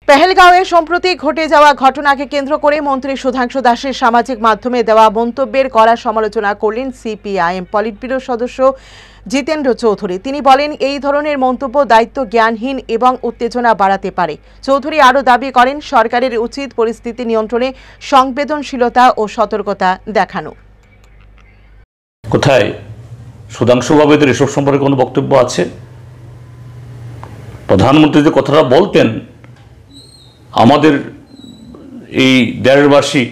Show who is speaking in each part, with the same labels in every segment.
Speaker 1: পেহেলগাঁওয়ে সম্প্রতি ঘটে যাওয়া ঘটনাকে কেন্দ্র করে মন্ত্রী সুধাংশু দাসের সামাজিক মাধ্যমে দেওয়া মন্তব্যের কড়া সমালোচনা করলেন সিপিআইএম পলিট ব্যুরো সদস্য জিতেন্দ্র চৌধুরী। তিনি বলেন, এই ধরনের মন্তব্য দায়িত্ব জ্ঞানহীন এবং উত্তেজনা বাড়াতে পারে। চৌধুরী আরও দাবি করেন, সরকারের উচিত পরিস্থিতি নিয়ন্ত্রণে সংবেদনশীলতা ও সতর্কতা দেখানো।
Speaker 2: কোথায় সুধাংশু বাবুদের এসব সম্পর্কে কোনো বক্তব্য আছে? প্রধানমন্ত্রী যে কথাটা বলতেন, আমাদের এই দেড়বাসী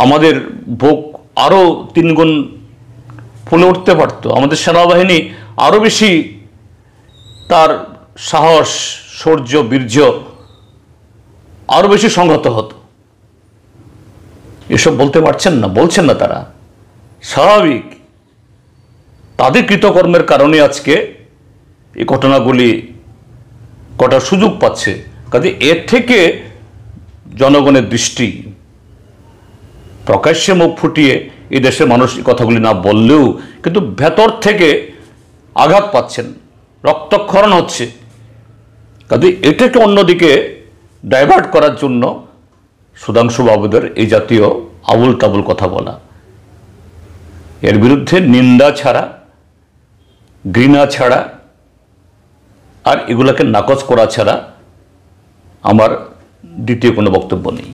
Speaker 2: আমাদের বুক আরও 3 গুণ ফুলে উঠতে পারত, আমাদের সেনাবাহিনী আরও বেশি তার সাহস, শৌর্য, বীর্য আরও বেশি সংহত হতো। এসব বলতে পারছেন না, বলছেন না তারা। স্বাভাবিক, তাদের কৃতকর্মের কারণে আজকে এই ঘটনাগুলি ঘটার সুযোগ পাচ্ছে। কাজে এর থেকে জনগণের দৃষ্টি, প্রকাশ্যে মুখ ফুটিয়ে এই দেশের মানুষ এই কথাগুলি না বললেও কিন্তু ভেতর থেকে আঘাত পাচ্ছেন, রক্তক্ষরণ হচ্ছে। কাজে এটাকে অন্যদিকে ডাইভার্ট করার জন্য সুধাংশু বাবুদের এই জাতীয় আবুল তাবুল কথা বলা, এর বিরুদ্ধে নিন্দা ছাড়া, ঘৃণা ছাড়া আর এগুলোকে নাকচ করা ছাড়া আমার দ্বিতীয় কোনো বক্তব্য নেই।